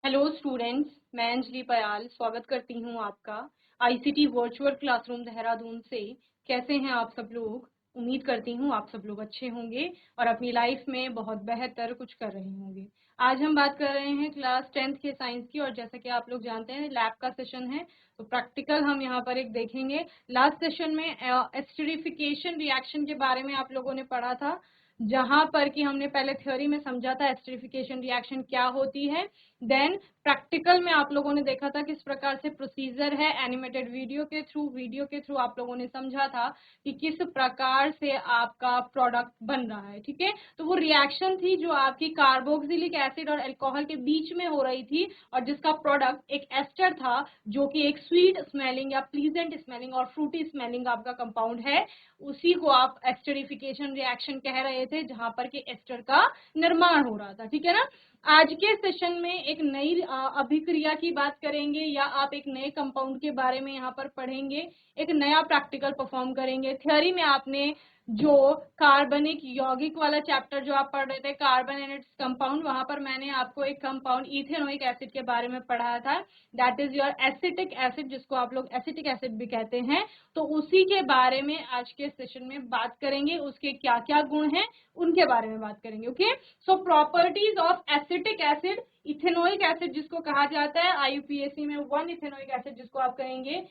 Hello students, मैं अंजलि पयाल स्वागत करती हूं आपका आईसीटी वर्चुअल क्लासरूम देहरादून से। कैसे हैं आप सब लोग? उम्मीद करती हूं आप सब लोग अच्छे होंगे और अपनी लाइफ में बहुत बेहतर कुछ कर रहे होंगे। आज हम बात कर रहे हैं क्लास 10th के साइंस की, और जैसा कि आप लोग जानते हैं लैब का सेशन है, तो प्रैक्टिकल हम यहाँ पर एक देखेंगे। लास्ट सेशन में एस्टरिफिकेशन रिएक्शन के बारे में आप लोगों ने पढ़ा था, जहां पर कि हमने पहले थ्योरी में समझा था एस्टरिफिकेशन रिएक्शन क्या होती है। देन प्रैक्टिकल में आप लोगों ने देखा था किस प्रकार से प्रोसीजर है, एनिमेटेड वीडियो के थ्रू आप लोगों ने समझा था कि किस प्रकार से आपका प्रोडक्ट बन रहा है। ठीक है, तो वो रिएक्शन थी जो आपकी कार्बोक्सिलिक एसिड और अल्कोहल के बीच में हो रही थी, और जिसका प्रोडक्ट एक एस्टर था जो कि एक स्वीट स्मेलिंग या प्लीजेंट स्मेलिंग और फ्रूटी स्मेलिंग आपका कंपाउंड है। उसी को आप एस्टरिफिकेशन रिएक्शन कह रहे थे, जहां पर कि एस्टर का निर्माण हो रहा था। ठीक है ना। आज के सेशन में एक नई अभिक्रिया की बात करेंगे, या आप एक नए कंपाउंड के बारे में यहाँ पर पढ़ेंगे, एक नया प्रैक्टिकल परफॉर्म करेंगे। थ्योरी में आपने जो कार्बनिक यौगिक वाला चैप्टर जो आप पढ़ रहे थे, कार्बन एंड इट्स कंपाउंड, वहां पर मैंने आपको एक कंपाउंड इथेनोइक एसिड के बारे में पढ़ाया था। That is your acetic acid, जिसको आप लोग एसिटिक एसिड भी कहते हैं। तो उसी के बारे में आज के सेशन में बात करेंगे। उसके क्या क्या गुण हैं उनके बारे में बात करेंगे। Okay, so properties of acetic acid, ethanoic acid जिसको कहा जाता है, आईयूपीएससी में 1 इथेनोइक एसिड जिसको आप कहेंगे।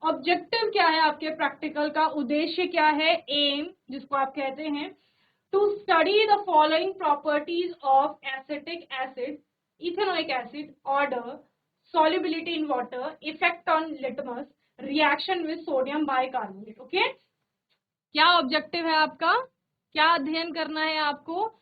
ऑब्जेक्टिव क्या है आपके प्रैक्टिकल का, उद्देश्य क्या है, एम जिसको आप कहते हैं, to study the following properties of acetic acid, ethanoic acid, odour, solubility in water, effect on litmus, reaction with sodium bicarbonate। Okay, क्या ऑब्जेक्टिव है आपका, क्या अध्ययन करना है आपको?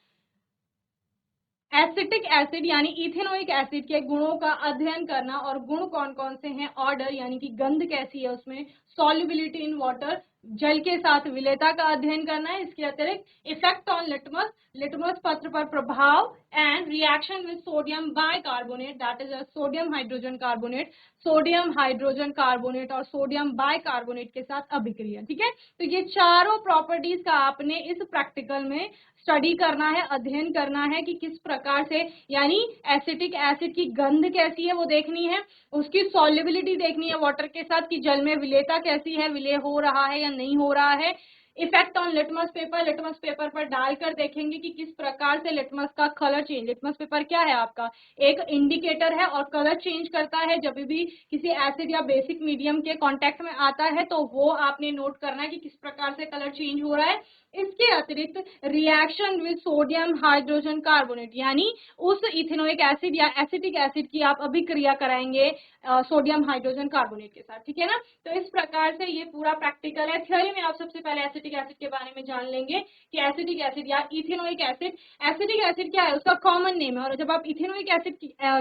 एसिटिक एसिड यानी इथेनोइक एसिड के गुणों का अध्ययन करना, और गुण कौन कौन से हैं, ऑर्डर यानी कि गंध कैसी है उसमें, सॉल्युबिलिटी इन वाटर जल के साथ विलेयता का अध्ययन करना है। इसके अतिरिक्त इफेक्ट ऑन लिटमस, लिटमस पत्र पर प्रभाव, and reaction with sodium bicarbonate, that is sodium hydrogen carbonate, sodium hydrogen carbonate और सोडियम बाइकार्बोनेट के साथ अभिक्रिया। ठीक है, तो ये चारों प्रॉपर्टीज का आपने इस प्रैक्टिकल में स्टडी करना है, अध्ययन करना है कि किस प्रकार से, यानी एसिटिक एसिड की गंध कैसी है वो देखनी है, उसकी सॉल्युबिलिटी देखनी है वाटर के साथ कि जल में विलेयता कैसी है, विलेय हो रहा है या नहीं हो रहा है। Effect on litmus paper, litmus paper पर डालकर देखेंगे कि किस प्रकार से लिटमस का कलर चेंज, लिटमस पेपर क्या है आपका, एक इंडिकेटर है और कलर चेंज करता है जब भी किसी एसिड या बेसिक मीडियम के कांटेक्ट में आता है, तो वो आपने नोट करना है कि किस प्रकार से कलर चेंज हो रहा है। इसके अतिरिक्त reaction with sodium hydrogen carbonate, यानी उस इथेनोइक एसिड या एसिटिक एसिड की आप अभिक्रिया कराएंगे सोडियम हाइड्रोजन कार्बोनेट के साथ। ठीक है ना, तो इस प्रकार से ये पूरा प्रैक्टिकल है। थ्योरी में आप सबसे पहले एसिटिक एसिड के बारे में जान लेंगे कि एसिटिक एसिड या इथेनोइक एसिड, एसिटिक एसिड क्या है, उसका कॉमन नेम है, और जब आप इथेनोइक एसिड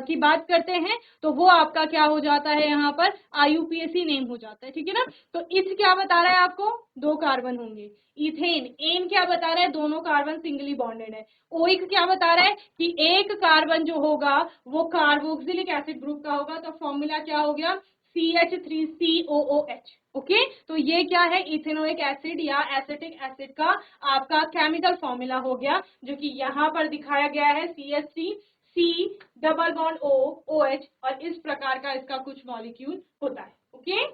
की बात करते हैं तो वो आपका क्या हो जाता है, यहाँ पर आईयूपीएसी नेम हो जाता है। ठीक है ना, तो इथ क्या बता रहा है आपको, 2 कार्बन होंगे। इथेन, एन क्या बता रहा है, दोनों कार्बन सिंगली बॉन्डेड है। ओइक क्या बता रहा है कि एक कार्बन जो होगा वो कार्बोक्सिलिक एसिड ग्रुप का होगा, तो फॉर्मूला क्या हो गया, CH3COOH। ओके, तो ये क्या है, इथेनोइक एसिड या एसिटिक एसिड का आपका केमिकल फॉर्मूला हो गया, जो कि यहाँ पर दिखाया गया है, CH3C डबल बॉन्ड OH, और इस प्रकार का इसका कुछ मॉलिक्यूल होता है। ओके,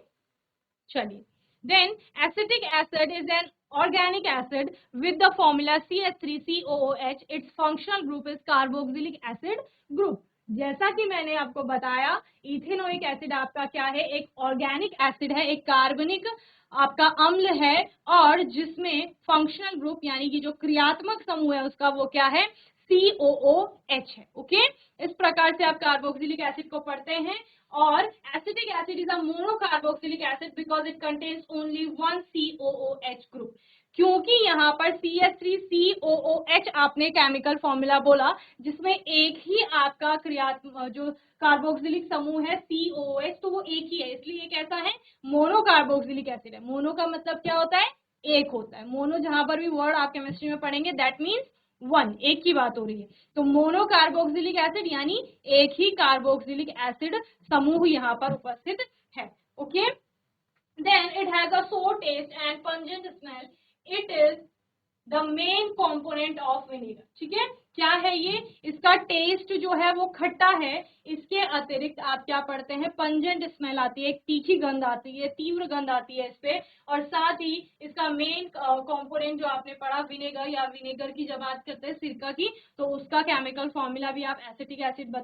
चलिए, then acetic acid is an organic acid with the formula CH3COOH. Its functional group is carboxylic acid group. जैसा कि मैंने आपको बताया, इथेनोइक एसिड आपका क्या है, एक ऑर्गेनिक एसिड है, एक कार्बनिक आपका अम्ल है, और जिसमें फंक्शनल ग्रुप यानी कि जो क्रियात्मक समूह है उसका वो क्या है, COOH है। ओके, इस प्रकार से आप कार्बोक्सिलिक एसिड को पढ़ते हैं। और acetic acid is a monocarboxylic acid because it contains only 1 COOH group. क्योंकि यहाँ पर CH3COOH आपने केमिकल फॉर्मूला बोला, जिसमें एक ही आपका क्रियात्मक जो कार्बोक्सिलिक समूह है COOH, तो वो एक ही है, इसलिए ये कैसा है, मोनोकार्बोक्सिलिक एसिड है। मोनो का मतलब क्या होता है, एक होता है। मोनो जहां पर भी वर्ड आप केमिस्ट्री में पढ़ेंगे, दैट मीन्स 1, एक की बात हो रही है। तो मोनोकार्बोक्सिलिक एसिड यानी एक ही कार्बोक्सिलिक एसिड समूह यहाँ पर उपस्थित है। Okay, then it has a sour taste and pungent smell. It is the main component of vinegar. ठीक है, क्या है ये, इसका टेस्ट जो है वो खट्टा है। इसके अतिरिक्त आप क्या पढ़ते हैं, पंजेंट स्मेल आती है, एक तीखी गंध आती है, तीव्र गंध आती है इस पे। और साथ ही इसका मेन कंपोनेंट जो आपने पढ़ा विनेगर, या विनेगर की जब बात करते हैं सिरका की, तो उसका केमिकल फॉर्मूला भी आप एसिटिक एसिड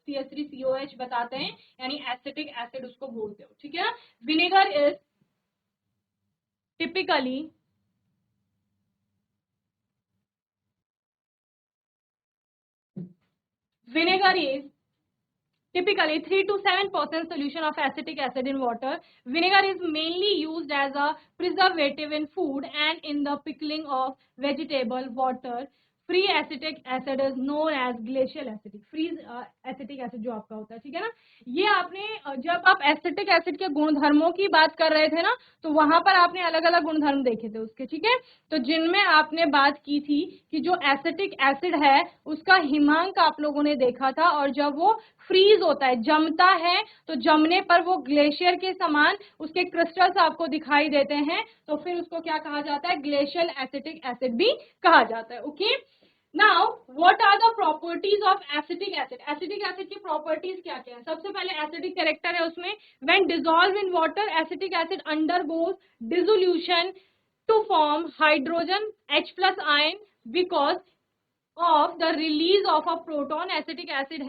CH3COH बताते हैं, यानी एसिटिक एसिड उसको बोलते हो, ठीक है ना। Vinegar is typically vinegar is typically 3 to 7% solution of acetic acid in water. Vinegar is mainly used as a preservative in food and in the pickling of vegetable. Water free acetic acid is known as glacial acetic, free acetic acid जो आपका होता है, ठीक है ना। ये आपने जब आप एसिटिक एसिड के गुणधर्मों की बात कर रहे थे ना, तो वहां पर आपने अलग अलग गुणधर्म देखे थे उसके, ठीक है। तो जिनमें आपने बात की थी कि जो एसिटिक एसिड है उसका हिमांक आप लोगों ने देखा था, और जब वो फ्रीज होता है, जमता है, तो जमने पर वो ग्लेशियर के समान उसके क्रिस्टल्स आपको दिखाई देते हैं, तो फिर उसको क्या कहा जाता है, ग्लेशियल एसिटिक एसिड भी कहा जाता है। Okay, now what are the properties of acetic acid. Acetic acid की प्रॉपर्टीज क्या क्या है। सबसे पहले एसिडिक कैरेक्टर है उसमें, when dissolve in water acetic acid undergoes dissolution to form hydrogen H plus ion because of the release of a proton. Acetic acid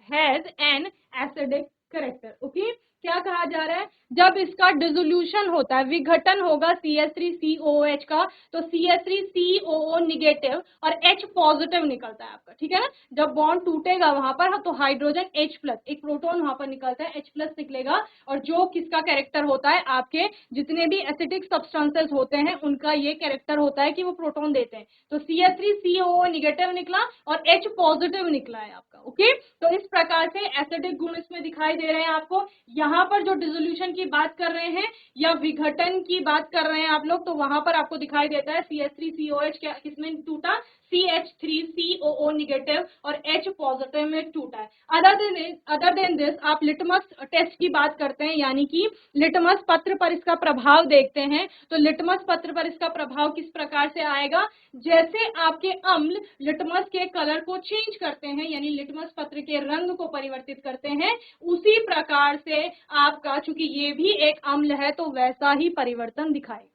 has an acidic character. Okay, क्या कहा जा रहा है, जब इसका डिसोल्यूशन होता है, विघटन होगा CH3COOH का, तो CH3COO निगेटिव और H पॉजिटिव निकलता है आपका, ठीक है ना। जब बॉन्ड टूटेगा वहां पर, तो हाइड्रोजन H प्लस, एक प्रोटॉन वहां पर निकलता है, H प्लस निकलेगा, और जो किसका कैरेक्टर होता है, आपके जितने भी एसिडिक सब्सटेंसेस होते हैं उनका ये कैरेक्टर होता है कि वो प्रोटॉन देते हैं। तो CH3COO निगेटिव निकला और H पॉजिटिव निकला है आपका। ओके, तो इस प्रकार से एसिडिक गुण इसमें दिखाई दे रहे हैं आपको। यहाँ पर जो डिसोल्यूशन की बात कर रहे हैं या विघटन की बात कर रहे हैं आप लोग, तो वहां पर आपको दिखाई देता है CH3COH क्या किसमें टूटा, CH3COO निगेटिव और H पॉजिटिव में टूटा है। अदर देन दिस आप लिटमस टेस्ट की बात करते हैं, यानी कि लिटमस पत्र पर इसका प्रभाव देखते हैं। तो लिटमस पत्र पर इसका प्रभाव किस प्रकार से आएगा, जैसे आपके अम्ल लिटमस के कलर को चेंज करते हैं, यानी लिटमस पत्र के रंग को परिवर्तित करते हैं, उसी प्रकार से आपका, चूंकि ये भी एक अम्ल है, तो वैसा ही परिवर्तन दिखाएगा।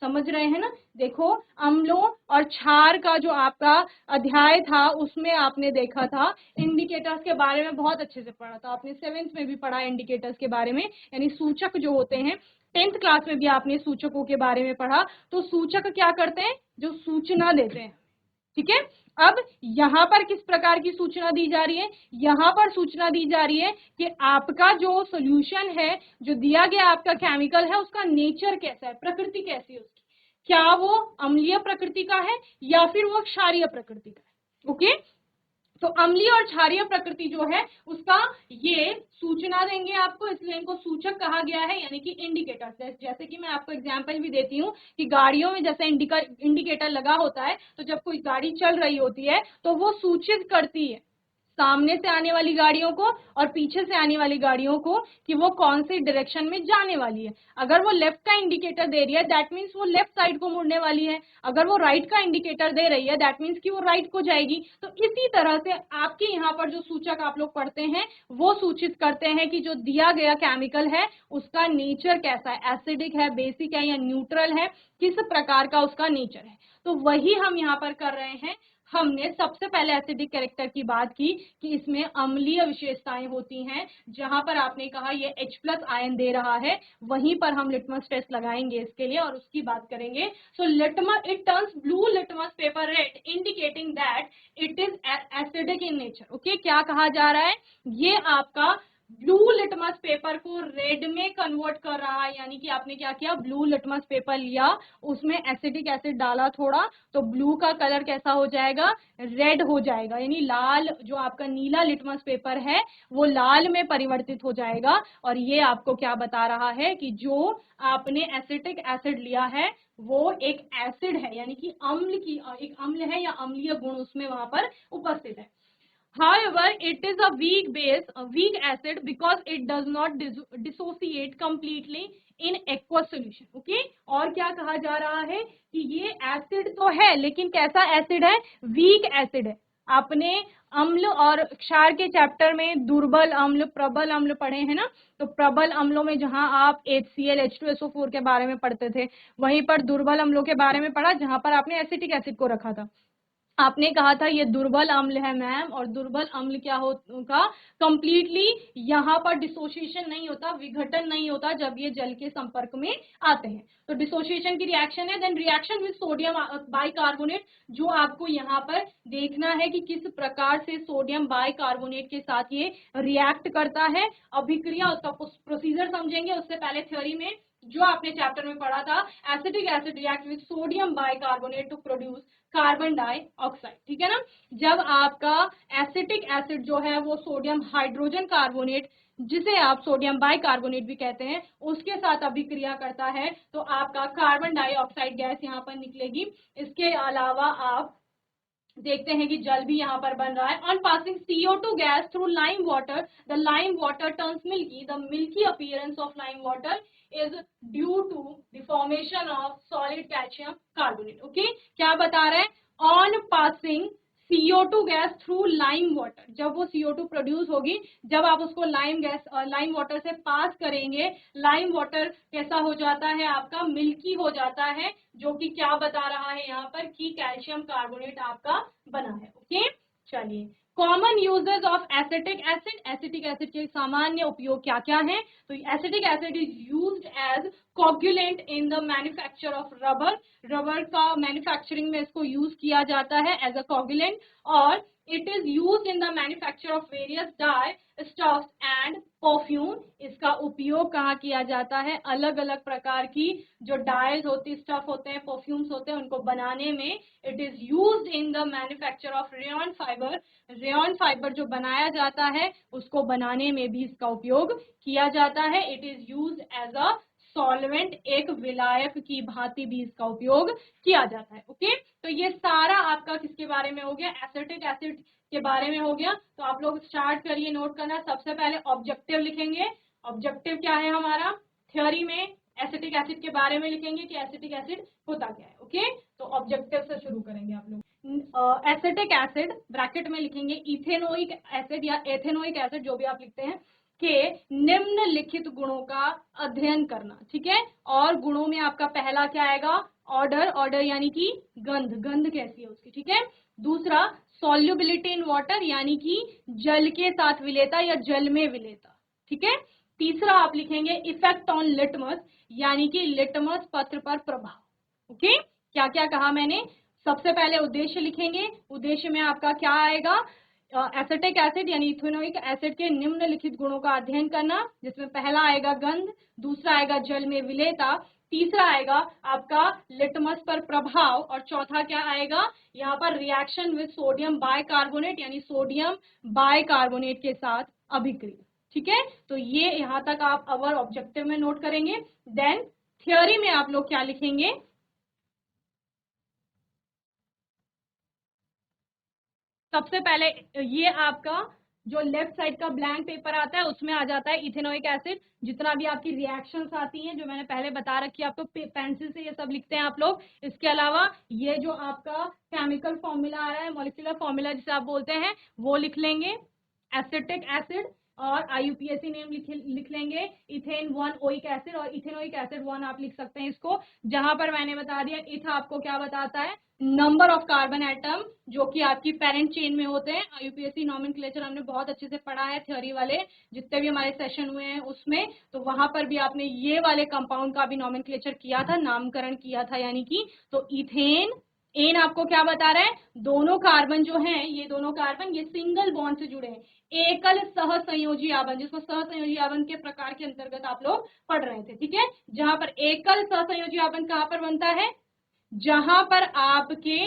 समझ रहे हैं ना। देखो, अम्लों और क्षार का जो आपका अध्याय था उसमें आपने देखा था, इंडिकेटर्स के बारे में बहुत अच्छे से पढ़ा था आपने, 7th में भी पढ़ा इंडिकेटर्स के बारे में, यानी सूचक जो होते हैं। 10th क्लास में भी आपने सूचकों के बारे में पढ़ा। तो सूचक क्या करते हैं, जो सूचना देते हैं, ठीक है। अब यहां पर किस प्रकार की सूचना दी जा रही है, यहां पर सूचना दी जा रही है कि आपका जो सॉल्यूशन है, जो दिया गया आपका केमिकल है, उसका नेचर कैसा है, प्रकृति कैसी है उसकी, क्या वो अम्लीय प्रकृति का है या फिर वो क्षारीय प्रकृति का है। ओके, तो अम्लीय और क्षारीय प्रकृति जो है उसका ये सूचना देंगे आपको, इसलिए इनको सूचक कहा गया है, यानी कि इंडिकेटर। जैसे कि मैं आपको एग्जांपल भी देती हूँ कि गाड़ियों में जैसे इंडिकेटर लगा होता है, तो जब कोई गाड़ी चल रही होती है तो वो सूचित करती है सामने से आने वाली गाड़ियों को और पीछे से आने वाली गाड़ियों को कि वो कौन सी डायरेक्शन में जाने वाली है। अगर वो लेफ्ट का इंडिकेटर दे रही है, दैट मीन्स वो लेफ्ट साइड को मुड़ने वाली है। अगर वो राइट का इंडिकेटर दे रही है, दैट मीन्स कि वो राइट को जाएगी। तो इसी तरह से आपके यहाँ पर जो सूचक आप लोग पढ़ते हैं वो सूचित करते हैं कि जो दिया गया केमिकल है उसका नेचर कैसा है, एसिडिक है, बेसिक है या न्यूट्रल है, किस प्रकार का उसका नेचर है। तो वही हम यहाँ पर कर रहे हैं। हमने सबसे पहले एसिडिक कैरेक्टर की बात की कि इसमें अम्लीय विशेषताएं होती हैं, जहां पर आपने कहा ये H प्लस आयन दे रहा है, वहीं पर हम लिटमस टेस्ट लगाएंगे इसके लिए और उसकी बात करेंगे। So litmus, it turns blue litmus paper red, indicating that it is acidic in nature. Okay, क्या कहा जा रहा है, ये आपका ब्लू लिटमस पेपर को रेड में कन्वर्ट कर रहा है, यानी कि आपने क्या किया, ब्लू लिटमस पेपर लिया, उसमें एसिडिक एसिड डाला थोड़ा, तो ब्लू का कलर कैसा हो जाएगा, रेड हो जाएगा, यानी लाल, जो आपका नीला लिटमस पेपर है वो लाल में परिवर्तित हो जाएगा। और ये आपको क्या बता रहा है कि जो आपने एसिटिक एसिड लिया है वो एक एसिड है, यानी कि अम्ल की, एक अम्ल है या अम्लीय गुण उसमें वहां पर उपस्थित है। However, it is a weak base, a weak acid, because it does not dissociate completely in aqueous solution. Okay? और क्या कहा जा रहा है कि ये एसिड तो है, लेकिन कैसा एसिड है, वीक एसिड है। आपने अम्ल और क्षार के चैप्टर में दुर्बल अम्ल, प्रबल अम्ल पढ़े हैं ना। तो प्रबल अम्लों में जहां आप HCl H2SO4 के बारे में पढ़ते थे, वहीं पर दुर्बल अम्लों के बारे में पढ़ा जहां पर आपने एसिटिक एसिड को रखा था। आपने कहा था ये दुर्बल अम्ल है मैम, और दुर्बल अम्ल क्या होगा, कंप्लीटली यहाँ पर डिसोसिएशन नहीं होता, विघटन नहीं होता जब ये जल के संपर्क में आते हैं। तो डिसोसिएशन की रिएक्शन है। Then reaction with sodium bicarbonate, जो आपको यहाँ पर देखना है कि किस प्रकार से सोडियम बाइकार्बोनेट के साथ ये रिएक्ट करता है। अभिक्रिया, उसका प्रोसीजर समझेंगे उससे पहले थ्योरी में जो आपने चैप्टर में पढ़ा था, acetic acid react with sodium bicarbonate to produce carbon dioxide, ठीक है ना। जब आपका एसिटिक एसिड जो है वो सोडियम हाइड्रोजन कार्बोनेट, जिसे आप सोडियम बाइकार्बोनेट भी कहते हैं, उसके साथ अभिक्रिया करता है तो आपका कार्बन डाइऑक्साइड गैस यहाँ पर निकलेगी। इसके अलावा आप देखते हैं कि जल भी यहाँ पर बन रहा है। On passing CO2 gas through lime water, the lime water turns milky, the milky appearance of lime water is due to the formation of solid calcium carbonate. Okay, क्या बता रहे हैं, on passing CO2 gas through lime water, जब वो CO2 produce होगी, जब आप उसको लाइम वाटर से पास करेंगे, लाइम वाटर कैसा हो जाता है आपका, मिल्की हो जाता है, जो कि क्या बता रहा है यहाँ पर कि कैल्शियम कार्बोनेट आपका बना है। ओके, चलिए, common uses of acetic acid, acetic acid के सामान्य उपयोग क्या क्या है। तो acetic acid is used as coagulant in the manufacture of rubber, rubber का मैन्युफैक्चरिंग में इसको यूज किया जाता है एज अ कोगुलेंट, और it is used in the manufacture of various dye stuffs and perfume. इसका उपयोग कहाँ किया जाता है, अलग अलग प्रकार की जो डाइज होती, स्टफ होते हैं, परफ्यूम्स होते हैं, उनको बनाने में it is used in the manufacture of rayon fibre. Rayon fibre जो बनाया जाता है उसको बनाने में भी इसका उपयोग किया जाता है। It is used as a solvent, एक विलायक की भांति भी इसका उपयोग किया जाता है। ओके, तो ये सारा आपका किसके बारे में हो गया, एसिटिक एसिड के बारे में हो गया। तो आप लोग स्टार्ट करिए नोट करना। सबसे पहले ऑब्जेक्टिव लिखेंगे। ऑब्जेक्टिव क्या है हमारा, थ्योरी में एसिटिक एसिड के बारे में लिखेंगे कि एसिटिक एसिड होता क्या है। ओके, तो ऑब्जेक्टिव से शुरू करेंगे आप लोग। एसिटिक एसिड ब्रैकेट में लिखेंगे इथेनोइक एसिड या एथेनोइक एसिड, जो भी आप लिखते हैं, के निम्नलिखित गुणों का अध्ययन करना, ठीक है। और गुणों में आपका पहला क्या आएगा, ऑर्डर, ऑर्डर यानी कि गंध, गंध कैसी है उसकी, ठीक है। दूसरा सॉल्युबिलिटी इन वाटर, यानी कि जल के साथ विलेयता या जल में विलेयता, ठीक है। तीसरा आप लिखेंगे इफेक्ट ऑन लिटमस, यानी कि लिटमस पत्र पर प्रभाव। ओके, क्या क्या कहा मैंने, सबसे पहले उद्देश्य लिखेंगे। उद्देश्य में आपका क्या आएगा, एसिटिक एसिड यानी इथेनोइक एसिड के निम्नलिखित गुणों का अध्ययन करना, जिसमें पहला आएगा गंध, दूसरा आएगा जल में विलेयता, तीसरा आएगा आपका लिटमस पर प्रभाव, और चौथा क्या आएगा यहाँ पर, रिएक्शन विद सोडियम बाइकार्बोनेट, यानी सोडियम बाइकार्बोनेट के साथ अभिक्रिया, ठीक है। तो ये यहाँ तक आप अवर ऑब्जेक्टिव में नोट करेंगे। देन थ्योरी में आप लोग क्या लिखेंगे, सबसे पहले ये आपका जो लेफ्ट साइड का ब्लैंक पेपर आता है उसमें आ जाता है इथेनोइक एसिड, जितना भी आपकी रिएक्शंस आती हैं जो मैंने पहले बता रखी है आपको, पेंसिल से ये सब लिखते हैं आप लोग। इसके अलावा ये जो आपका केमिकल फॉर्मूला आ रहा है, मॉलिक्यूलर फॉर्मूला जिसे आप बोलते हैं, वो लिख लेंगे। एसिटिक एसिड और IUPAC नेम लिख लेंगे, इथेन 1 ओइक एसिड, और इथेनोइक एसिड 1 आप लिख सकते हैं इसको। जहां पर मैंने बता दिया इथ आपको क्या बताता है, नंबर ऑफ कार्बन एटम जो कि आपकी पेरेंट चेन में होते हैं। IUPAC नॉमेनक्लेचर हमने बहुत अच्छे से पढ़ा है, थ्योरी वाले जितने भी हमारे सेशन हुए हैं उसमें, तो वहां पर भी आपने ये वाले कंपाउंड का भी नॉमेनक्लेचर किया था, नामकरण किया था, यानी कि तो इथेन, एन आपको क्या बता रहा है, दोनों कार्बन जो हैं, ये दोनों कार्बन ये सिंगल बॉन्ड से जुड़े हैं। एकल सहसंयोजी आबंध, जिसको सहसंयोजी आबंध के प्रकार के अंतर्गत आप लोग पढ़ रहे थे, ठीक है। जहां पर एकल सहसंयोजी आबंध कहां पर बनता है, जहां पर आपके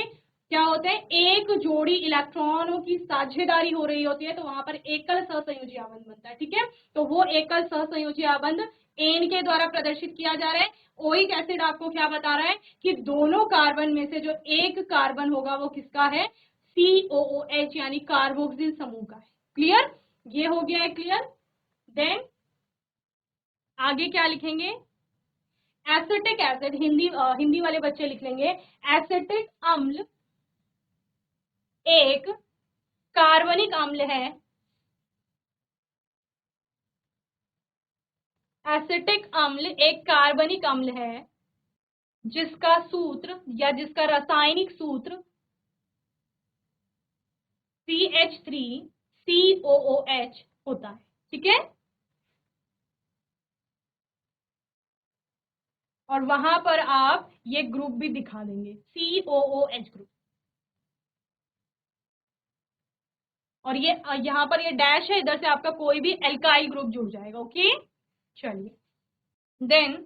क्या होते हैं, एक जोड़ी इलेक्ट्रॉनों की साझेदारी हो रही होती है, तो वहां पर एकल सहसंयोजी आबंध बनता है, ठीक है। तो वो एकल सहसंयोजी आबंध एन के द्वारा प्रदर्शित किया जा रहा है। ओइक एसिड आपको क्या बता रहा है कि दोनों कार्बन में से जो एक कार्बन होगा वो किसका है, COOH यानी कार्बोक्सिल समूह का है। क्लियर, ये हो गया है क्लियर। देन आगे क्या लिखेंगे, एसिटिक एसिड, हिंदी वाले बच्चे लिख लेंगे, एसिटिक अम्ल एक कार्बनिक अम्ल है, एसिटिक अम्ल एक कार्बनिक अम्ल है जिसका सूत्र या जिसका रासायनिक सूत्र CH3COOH होता है। ठीक है, और वहां पर आप ये ग्रुप भी दिखा देंगे, COOH ग्रुप। और ये यहाँ पर ये डैश है, इधर से आपका कोई भी एल्काइल ग्रुप जुड़ जाएगा। ओके, चलिए then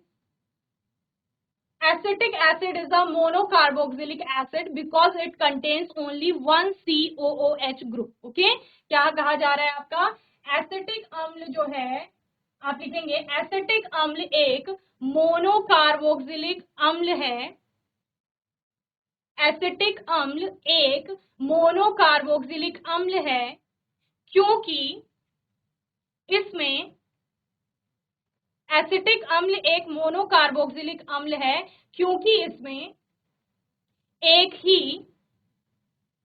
acetic acid is a monocarboxylic acid because it contains only one COOH group. Okay, क्या कहा जा रहा है आपका, एसिटिक अम्ल जो है, आप लिखेंगे एसिटिक अम्ल एक मोनोकार्बोक्सिलिक अम्ल है, एसिटिक अम्ल एक मोनोकार्बोक्सिलिक अम्ल है क्योंकि इसमें एसिटिक अम्ल एक मोनोकार्बोक्सिलिक अम्ल है क्योंकि इसमें एक ही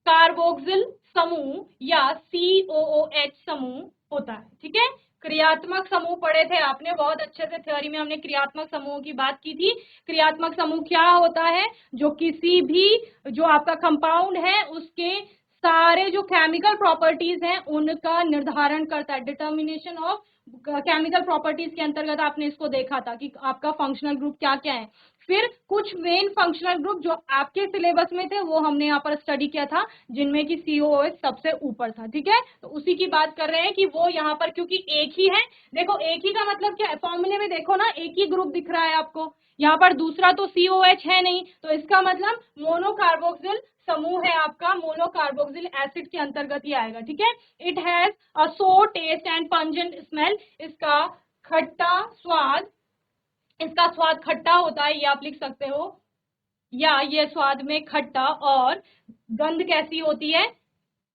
कार्बोक्सिल समूह या COOH समूह होता है। ठीक है, क्रियात्मक समूह पढ़े थे आपने बहुत अच्छे से, थ्योरी में हमने क्रियात्मक समूह की बात की थी। क्रियात्मक समूह क्या होता है, जो किसी भी जो आपका कंपाउंड है उसके सारे जो केमिकल प्रॉपर्टीज हैं उनका निर्धारण करता है। डिटर्मिनेशन ऑफ केमिकल प्रॉपर्टीज के अंतर्गत आपने इसको देखा था कि आपका फंक्शनल ग्रुप क्या क्या है। फिर कुछ मेन फंक्शनल ग्रुप जो आपके सिलेबस में थे वो हमने यहाँ पर स्टडी किया था, जिनमें कि COOH सबसे ऊपर था। ठीक है, तो उसी की बात कर रहे हैं कि वो यहाँ पर क्योंकि एक ही है। देखो एक ही का मतलब क्या है, फॉर्मूले में देखो ना, एक ही ग्रुप दिख रहा है आपको, यहाँ पर दूसरा तो COH है नहीं, तो इसका मतलब मोनोकार्बोक्सिल समूह है आपका, मोनोकार्बोक्सिल एसिड के अंतर्गत ही आएगा। ठीक है, इट हैज अ सोर टेस्ट एंड पंजेंट स्मेल, इसका खट्टा स्वाद, इसका स्वाद खट्टा होता है, ये आप लिख सकते हो, या ये स्वाद में खट्टा, और गंध कैसी होती है,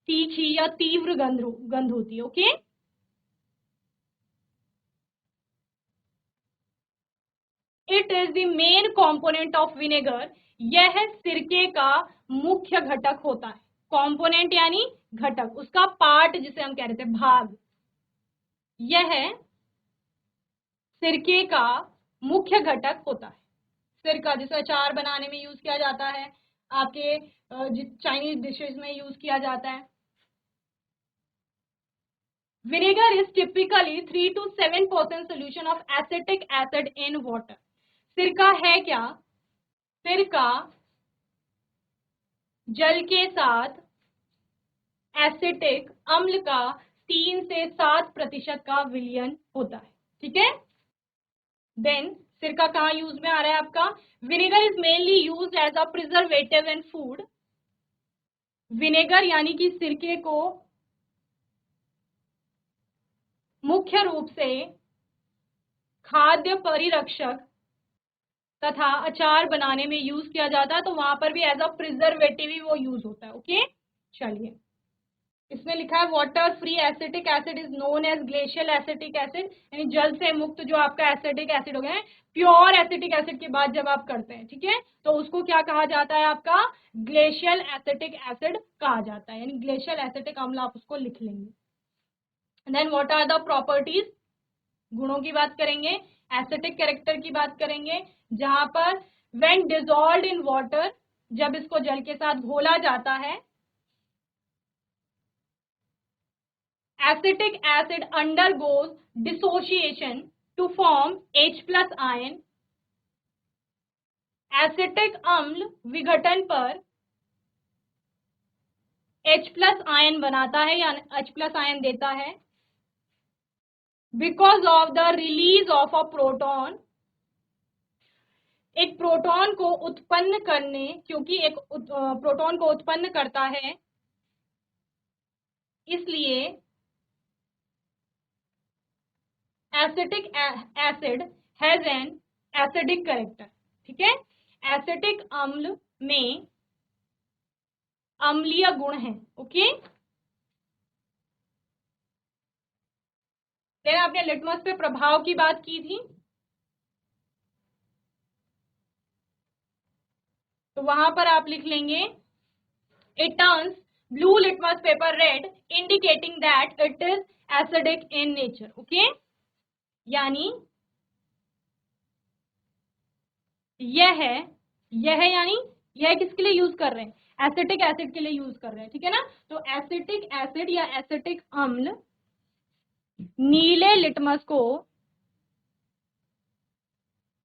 तीखी या तीव्र गंध होती है। Okay, it is the main component of vinegar, यह सिरके का मुख्य घटक होता है। कंपोनेंट यानी घटक, उसका पार्ट जिसे हम कह रहे थे, भाग। यह सिरके का मुख्य घटक होता है। सिरका जिसे अचार बनाने में यूज किया जाता है, आपके चाइनीज डिशेज में यूज किया जाता है। Vinegar is typically 3 to 7% solution of acetic acid in water. सिरका है क्या, सिरका जल के साथ एसिटिक अम्ल का 3 से 7% का विलयन होता है। ठीक है, देन सिरका कहाँ यूज में आ रहा है आपका, vinegar is mainly use as a preservative in food. Vinegar यानी कि सिरके को मुख्य रूप से खाद्य परिरक्षक तथा अचार बनाने में यूज किया जाता है, तो वहां पर भी एज अ प्रिजर्वेटिव ही वो यूज होता है। ओके, चलिए इसमें लिखा है water free acetic acid is known as glacial acetic acid, यानी जल से मुक्त जो आपका एसिटिक एसिड हो गया है, प्योर एसिटिक एसिड की बात जब आप करते हैं, ठीक है, तो उसको क्या कहा जाता है, आपका ग्लेशियल एसिटिक एसिड कहा जाता है, यानी ग्लेशियल एसिटिक अम्ल आप उसको लिख लेंगे। Then what are the properties, गुणों की बात करेंगे, एसिटिक कैरेक्टर की बात करेंगे, जहां पर व्हेन डिसॉल्व्ड इन वाटर, जब इसको जल के साथ घोला जाता है, acetic acid undergoes dissociation to form H plus ion। Acetic अम्ल विघटन पर H plus आयन बनाता है या H plus आयन देता है, because of the release of a proton, एक प्रोटॉन को उत्पन्न करने, क्योंकि एक प्रोटॉन को उत्पन्न करता है, इसलिए acetic acid has an acidic character. ठीक है, एसिटिक अम्ल में अम्लीय गुण है। ओके, फिर आपने लिटमस पे प्रभाव की बात की थी, तो वहां पर आप लिख लेंगे it turns blue litmus paper red indicating that it is acidic in nature. Okay, यानी यह यानी यह किसके लिए यूज कर रहे हैं, एसिटिक एसिड के लिए यूज कर रहे हैं, ठीक है ना। तो एसिटिक एसिड या एसिटिक अम्ल नीले लिटमस को,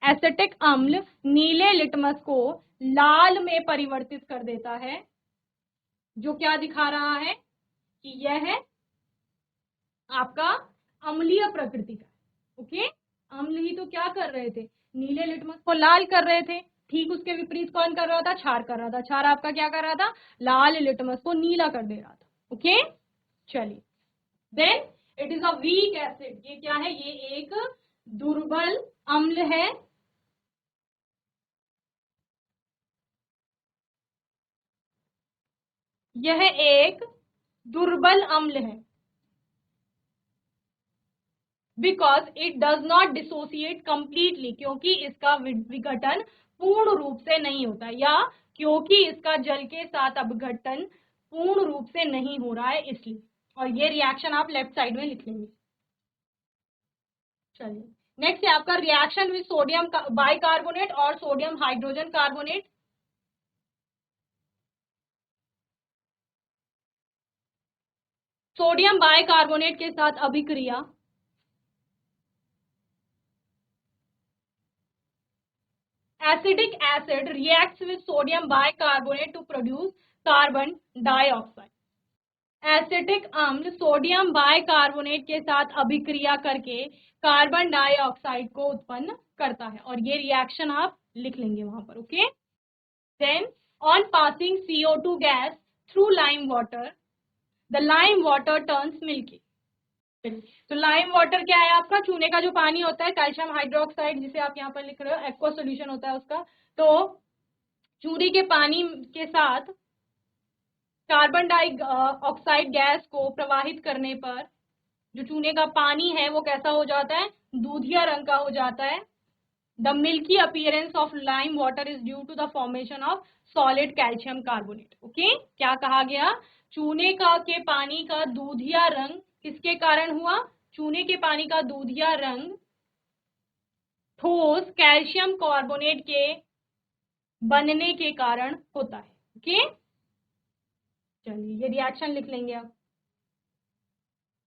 एसिटिक अम्ल नीले लिटमस को लाल में परिवर्तित कर देता है, जो क्या दिखा रहा है कि यह आपका अम्लीय प्रकृति का। ओके, अम्ल ही तो क्या कर रहे थे, नीले लिटमस को लाल कर रहे थे। ठीक उसके विपरीत कौन कर रहा था, क्षार कर रहा था। क्षार आपका क्या कर रहा था, लाल लिटमस को नीला कर दे रहा था। ओके, चलिए, then it is a weak acid. ये क्या है, ये एक दुर्बल अम्ल है। यह एक दुर्बल अम्ल है because it does not dissociate completely, क्योंकि इसका विघटन पूर्ण रूप से नहीं होता, या क्योंकि इसका जल के साथ अपघटन पूर्ण रूप से नहीं हो रहा है इसलिए। और ये रिएक्शन आप लेफ्ट साइड में लिख लेंगे। चलिए, नेक्स्ट है आपका रिएक्शन विद सोडियम बाइकार्बोनेट और sodium hydrogen carbonate. Sodium bicarbonate के साथ अभिक्रिया, acidic acid reacts with sodium bicarbonate to produce carbon dioxide. Acetic अम्ल सोडियम बाइकार्बोनेट के साथ अभिक्रिया करके कार्बन डाइऑक्साइड को उत्पन्न करता है, और ये रिएक्शन आप लिख लेंगे वहां पर। Okay, then on passing CO2 gas through lime water, the lime water turns milky. तो लाइम वाटर क्या है आपका, चूने का जो पानी होता है, कैल्शियम हाइड्रोक्साइड जिसे आप यहाँ पर लिख रहे हो, एक्वा सोल्यूशन होता है उसका। तो चूने के पानी के साथ कार्बन डाइऑक्साइड गैस को प्रवाहित करने पर जो चूने का पानी है वो कैसा हो जाता है, दूधिया रंग का हो जाता है। The milky appearance of lime water is due to the formation of solid calcium carbonate. Okay, क्या कहा गया, चूने का के पानी का दूधिया रंग किसके कारण हुआ, चूने के पानी का दूधिया रंग ठोस कैल्शियम कार्बोनेट के बनने के कारण होता है। ओके, चलिए ये रिएक्शन लिख लेंगे आप,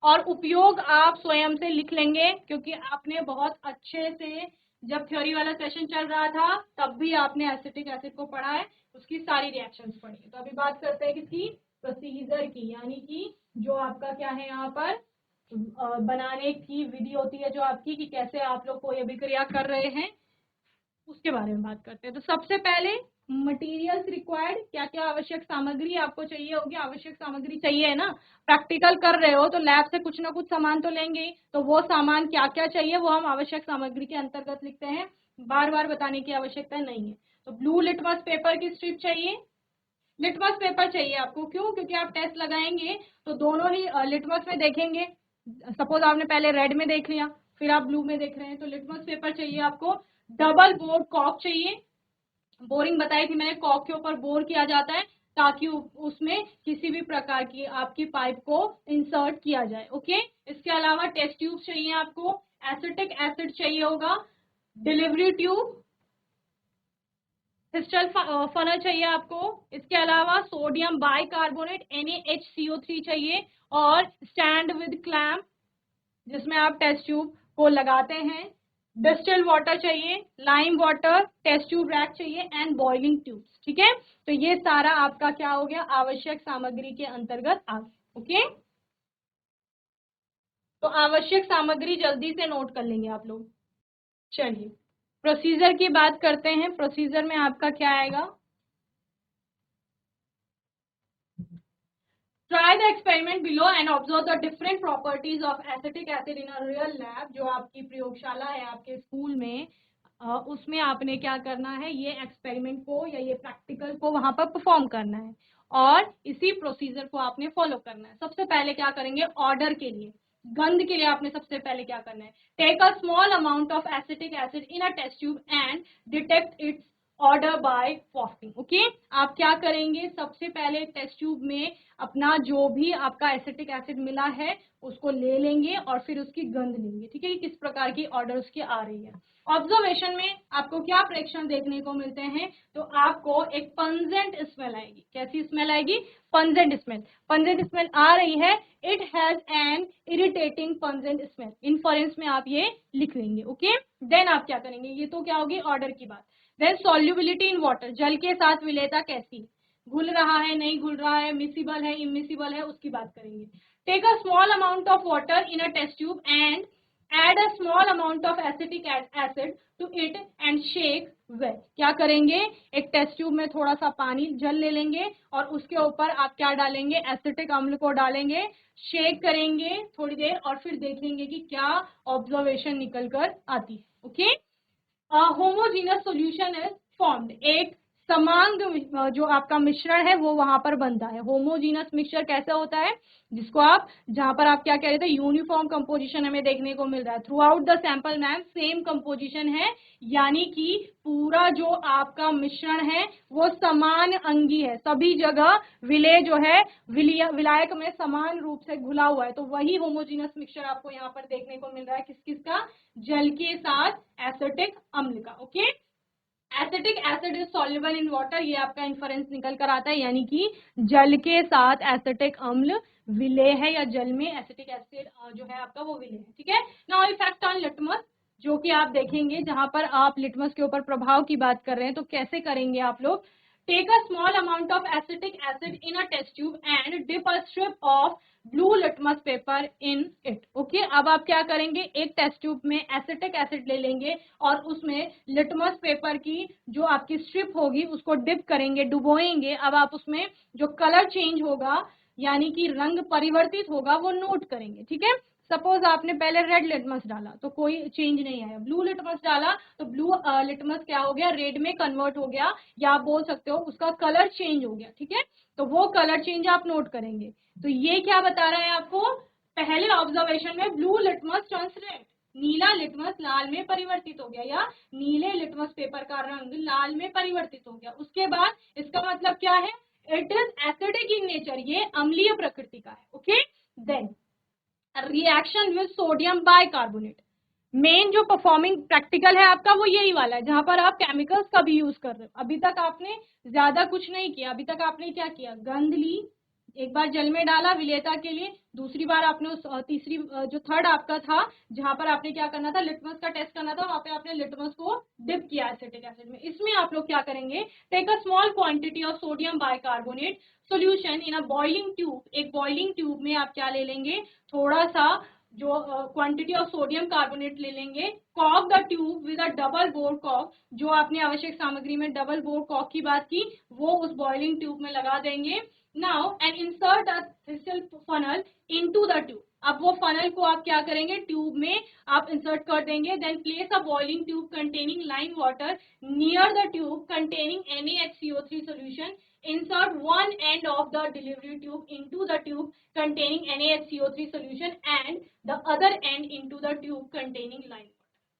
और उपयोग आप स्वयं से लिख लेंगे, क्योंकि आपने बहुत अच्छे से जब थ्योरी वाला सेशन चल रहा था तब भी आपने एसिटिक एसिड को पढ़ा है, उसकी सारी रिएक्शंस पढ़ी है। तो अभी बात करते हैं किसकी, प्रोसीजर की, यानी कि जो आपका क्या है यहाँ पर बनाने की विधि होती है जो आपकी, कि कैसे आप लोग कोई अभिक्रिया कर रहे हैं, उसके बारे में बात करते हैं। तो सबसे पहले मटेरियल्स रिक्वायर्ड, क्या क्या आवश्यक सामग्री आपको चाहिए होगी, आवश्यक सामग्री चाहिए है ना, प्रैक्टिकल कर रहे हो तो लैब से कुछ ना कुछ सामान तो लेंगे ही, तो वो सामान क्या क्या चाहिए वो हम आवश्यक सामग्री के अंतर्गत लिखते हैं, बार बार बताने की आवश्यकता नहीं है। तो ब्लू लिटमस पेपर की स्ट्रिप चाहिए, लिटमस पेपर चाहिए आपको, क्यों, क्योंकि आप टेस्ट लगाएंगे तो दोनों ही लिटमस में देखेंगे। सपोज आपने पहले रेड में देख लिया, फिर आप ब्लू में देख रहे हैं, तो लिटमस पेपर चाहिए आपको। डबल बोर्ड कॉक चाहिए, बोरिंग बताई थी मैंने, कॉक के ऊपर बोर किया जाता है ताकि उसमें किसी भी प्रकार की आपकी पाइप को इंसर्ट किया जाए। ओके, इसके अलावा टेस्ट ट्यूब चाहिए आपको, एसिटिक एसिड चाहिए होगा, डिलीवरी ट्यूब, क्रिस्टल फनल चाहिए आपको। इसके अलावा सोडियम बाइकार्बोनेट NaHCO3 चाहिए, और स्टैंड विद क्लैम्प जिसमें आप टेस्ट ट्यूब को लगाते हैं, डिस्टिल वाटर चाहिए, lime water, test tube rack चाहिए, एंड बॉइलिंग ट्यूब्स। ठीक है, तो ये सारा आपका क्या हो गया, आवश्यक सामग्री के अंतर्गत आ गया। ओके, तो आवश्यक सामग्री जल्दी से नोट कर लेंगे आप लोग। चलिए प्रोसीजर की बात करते हैं। प्रोसीजर में आपका क्या आएगा, try the experiment below and observe the different properties of acetic acid in a real lab। जो आपकी प्रयोगशाला है आपके स्कूल में, उसमें आपने क्या करना है, ये एक्सपेरिमेंट को या ये प्रैक्टिकल को वहां पर परफॉर्म करना है, और इसी प्रोसीजर को आपने फॉलो करना है। सबसे पहले क्या करेंगे, ऑर्डर के लिए, गंध के लिए आपने सबसे पहले क्या करना है, take a small amount of acetic acid in a test tube and detect its odour by frosting. Okay, आप क्या करेंगे, सबसे पहले टेस्ट ट्यूब में अपना जो भी आपका एसिटिक एसिड मिला है उसको ले लेंगे और फिर उसकी गंध लेंगे। ठीक है, किस प्रकार की ऑर्डर उसकी आ रही है। ऑब्जर्वेशन में आपको क्या प्रेक्षण देखने को मिलते हैं, तो आपको एक पंजेंट स्मेल आएगी। कैसी स्मेल आएगी, पंजेंट स्मेल। पंजेंट स्मेल आ रही है, it has an irritating pungent smell. Inference में आप ये लिख लेंगे। ओके, देन आप क्या करेंगे, ये तो क्या होगी ऑर्डर की बात। देन सॉल्युबिलिटी इन वाटर, जल के साथ विलेयता कैसी, घुल रहा है नहीं घुल रहा है, मिसिबल है इमिसिबल है, उसकी बात करेंगे। Take a small amount of water in a test tube and add a small amount of acetic acid to it and shake well। क्या करेंगे, एक टेस्ट ट्यूब में थोड़ा सा पानी जल ले लेंगे और उसके ऊपर आप क्या डालेंगे, एसिटिक अम्ल को डालेंगे, शेक करेंगे थोड़ी देर और फिर देखेंगे कि क्या ऑब्जर्वेशन निकल कर आती है। Okay, homogeneous solution is formed, एक समान जो आपका मिश्रण है वो वहां पर बनता है। होमोजीनस मिक्सचर कैसा होता है, जिसको आप जहां पर आप क्या कह रहे थे, यूनिफॉर्म कंपोजिशन हमें देखने को मिल रहा है through out the sample. Ma'am same composition है, यानी कि पूरा जो आपका मिश्रण है वो समान अंगी है, सभी जगह विलय जो है विलायक में समान रूप से घुला हुआ है। तो वही होमोजीनस मिक्सचर आपको यहाँ पर देखने को मिल रहा है, किस किस का, जल के साथ एसिटिक अम्ल का। Okay, acetic acid is soluble in water, ये आपका इन्फरेंस निकल कर आता है, यानी कि जल के साथ एसिटिक अम्ल विलेय है या जल में एसिटिक एसिड जो है आपका वो विलेय है। ठीक है, नाउ इफेक्ट ऑन लिटमस, जो कि आप देखेंगे जहां पर आप लिटमस के ऊपर प्रभाव की बात कर रहे हैं, तो कैसे करेंगे आप लोग। Take a small amount of acetic acid in a test tube and dip a strip of blue litmus paper in it. Okay, अब आप क्या करेंगे, एक टेस्ट ट्यूब में एसिटिक एसिड ले लेंगे और उसमें लिटमस पेपर की जो आपकी स्ट्रिप होगी उसको डिप करेंगे, डुबोएंगे। अब आप उसमें जो कलर चेंज होगा यानी कि रंग परिवर्तित होगा वो नोट करेंगे। ठीक है, सपोज आपने पहले रेड लिटमस डाला तो कोई चेंज नहीं आया, ब्लू लिटमस डाला तो ब्लू लिटमस क्या हो गया, रेड में कन्वर्ट हो गया, या आप बोल सकते हो उसका कलर चेंज हो गया। ठीक है, तो वो कलर चेंज आप नोट करेंगे। तो ये क्या बता रहा है आपको, पहले ऑब्जर्वेशन में ब्लू लिटमस टर्न्स रेड, नीला लिटमस लाल में परिवर्तित हो गया, या नीले लिटमस पेपर का रंग लाल में परिवर्तित हो गया। उसके बाद इसका मतलब क्या है, it is acidic in nature, ये अम्लीय प्रकृति का है। Okay, then reaction with sodium bicarbonate, main जो परफॉर्मिंग प्रैक्टिकल है आपका वो यही वाला है, जहां पर आप केमिकल्स का भी यूज कर रहे हो। अभी तक आपने ज्यादा कुछ नहीं किया, अभी तक आपने क्या किया, गंध ली, एक बार जल में डाला विलेयता के लिए, दूसरी बार आपने उस तीसरी जो थर्ड आपका था जहां पर आपने क्या करना था, लिटमस का टेस्ट करना था, वहां पे आपने लिटमस को डिप किया एसिटिक एसिड में। इसमें आप लोग क्या करेंगे, take a small quantity of sodium bicarbonate solution in a boiling tube, एक बॉइलिंग ट्यूब में आप क्या ले लेंगे, थोड़ा सा जो क्वांटिटी ऑफ सोडियम कार्बोनेट ले लेंगे, cock the tube with a double bore cock, जो आपने आवश्यक सामग्री में डबल बोर कॉक की बात की वो उस बॉइलिंग ट्यूब में लगा देंगे। Now and insert a thistle funnel into the tube, अब वो फनल को आप क्या करेंगे, ट्यूब में आप इंसर्ट कर देंगे। Then place a boiling tube containing lime water near the tube containing NaHCO3 solution, insert one end of the delivery tube into the tube containing NaHCO3 solution and the other end into the tube containing lime water।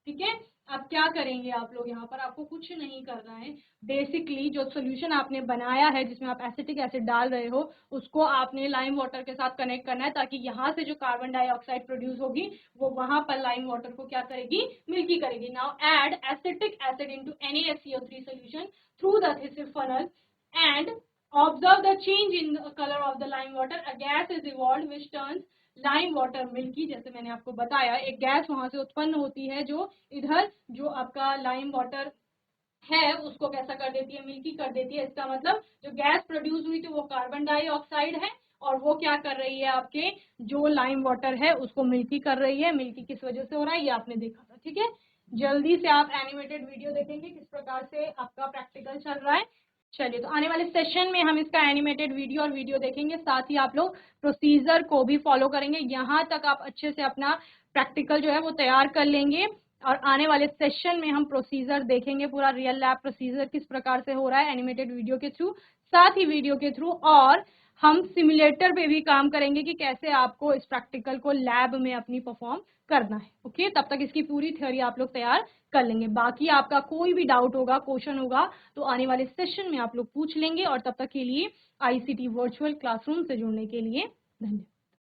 ठीक है, अब क्या करेंगे आप लोग, यहाँ पर आपको कुछ नहीं करना है, बेसिकली जो सोल्यूशन आपने बनाया है जिसमें आप एसिटिक एसिड डाल रहे हो उसको आपने लाइम वाटर के साथ कनेक्ट करना है, ताकि यहाँ से जो कार्बन डाइऑक्साइड प्रोड्यूस होगी वो वहां पर लाइम वाटर को क्या करेगी, मिल्की करेगी। Now add acetic acid into NaHCO3 solution through the thistle funnel and observe the change in the color of the lime water। A gas is evolved which turns lime water milky, जैसे मैंने आपको बताया एक gas वहां से उत्पन्न होती है जो इधर जो आपका लाइम वाटर है उसको कैसा कर देती है, मिल्की कर देती है। इसका मतलब जो गैस प्रोड्यूस हुई थी वो कार्बन डाइऑक्साइड है और वो क्या कर रही है, आपके जो लाइम वाटर है उसको मिल्की कर रही है। मिल्की किस वजह से हो रहा है ये आपने देखा था। ठीक है, जल्दी से आप एनिमेटेड वीडियो देखेंगे किस प्रकार से आपका प्रैक्टिकल चल रहा है। चलिए, तो आने वाले सेशन में हम इसका एनिमेटेड वीडियो और वीडियो देखेंगे, साथ ही आप लोग प्रोसीजर को भी फॉलो करेंगे। यहाँ तक आप अच्छे से अपना प्रैक्टिकल जो है वो तैयार कर लेंगे और आने वाले सेशन में हम प्रोसीजर देखेंगे, पूरा रियल लैब प्रोसीजर किस प्रकार से हो रहा है एनिमेटेड वीडियो के थ्रू, साथ ही वीडियो के थ्रू। और हम सिमुलेटर पे भी काम करेंगे कि कैसे आपको इस प्रैक्टिकल को लैब में अपनी परफॉर्म करना है। ओके, तब तक इसकी पूरी थ्योरी आप लोग तैयार कर लेंगे। बाकी आपका कोई भी डाउट होगा, क्वेश्चन होगा, तो आने वाले सेशन में आप लोग पूछ लेंगे। और तब तक के लिए ICT वर्चुअल क्लासरूम से जुड़ने के लिए धन्यवाद।